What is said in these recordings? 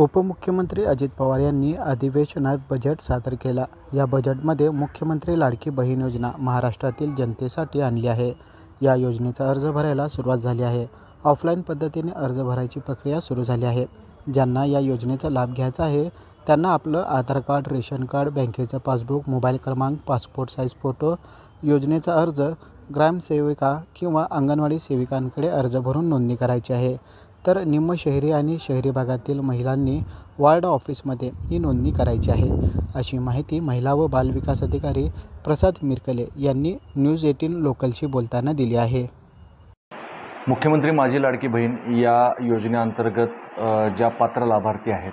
उपमुख्यमंत्री अजित पवार यांनी अधिवेशनात बजेट सादर केला। या बजेटमध्ये मुख्यमंत्री लाडकी बहीण योजना महाराष्ट्रातील जनतेसाठी आणली आहे। या योजनेचा अर्ज भरायला सुरुवात झाली आहे। ऑफलाईन पद्धतीने अर्ज भरायची प्रक्रिया सुरू झाली आहे। ज्यांना या योजनेचा लाभ घ्यायचा आहे त्यांना आपलं आधार कार्ड, रेशन कार्ड, बँकेचं पासबुक, मोबाईल क्रमांक, पासपोर्ट साईज फोटो, योजनेचा अर्ज ग्रामसेविका किंवा अंगणवाडी सेविकांकडे अर्ज भरून नोंदणी करायची आहे। तर निम्न शहरी आणि शहरी भागातील महिलांनी वार्ड ऑफिसमध्ये ही नोंदणी करायची आहे, अशी माहिती महिला व बालविकास अधिकारी प्रसाद मिरकले यांनी न्यूज 18 लोकलशी बोलताना दिली आहे। मुख्यमंत्री माझी लाडकी बहीण या योजनेअंतर्गत ज्या पात्र लाभार्थी आहेत,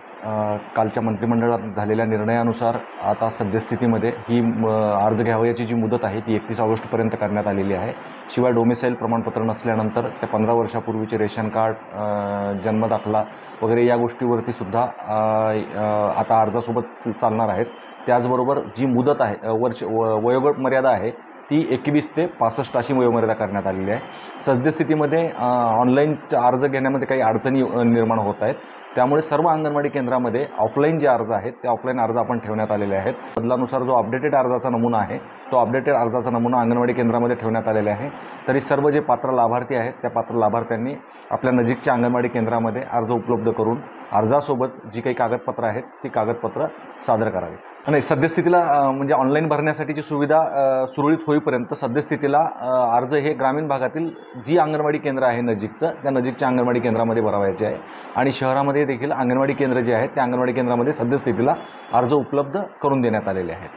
कालच्या मंत्रिमंडळात झालेल्या निर्णयानुसार आता सद्यस्थितीमध्ये ही अर्ज घ्यावयाची जी मुदत आहे ती 31 ऑगस्टपर्यंत करण्यात आलेली आहे। शिवाय डोमिसाईल प्रमाणपत्र नसल्यानंतर त्या 15 वर्षापूर्वीचे रेशन कार्ड, जन्मदाखला वगैरे या गोष्टीवरती सुद्धा आता अर्जासोबत चालणार आहेत। त्याचबरोबर जी मुदत आहे, वयोगट मर्यादा आहे ती 21 ते 65 अशी वयोमर्यादा करण्यात आलेली आहे। सद्यस्थितीमध्ये ऑनलाईन अर्ज घेण्यामध्ये काही अडचणी निर्माण होत आहेत, त्यामुळे सर्व अंगणवाडी केंद्रामध्ये ऑफलाईन जे अर्ज आहेत ते ऑफलाईन अर्ज आपण ठेवण्यात आलेले आहेत। बदलानुसार जो अपडेटेड अर्जाचा नमुना आहे तो अपडेटेड अर्जाचा नमुना अंगणवाडी केंद्रामध्ये ठेवण्यात आलेला आहे। तरी सर्व जे पात्र लाभार्थी आहेत त्या पात्र लाभार्थ्यांनी आपल्या नजीकच्या अंगणवाडी केंद्रामध्ये अर्ज उपलब्ध करून अर्जासोबत जी काही कागदपत्र आहेत ती कागदपत्र सादर करावीत। आणि सद्यस्थितीला म्हणजे ऑनलाईन भरण्यासाठीची सुविधा सुरळीत होईपर्यंत सद्यस्थितीला अर्ज हे ग्रामीण भागातील जी अंगणवाडी केंद्र आहे नजीकचं त्या नजीकच्या अंगणवाडी केंद्रामध्ये भरावायचे आहे। आणि शहरामध्ये देखील अंगणवाडी केंद्र जे आहेत त्या अंगणवाडी केंद्रामध्ये सद्यस्थितीला अर्ज उपलब्ध करून देण्यात आलेले आहेत।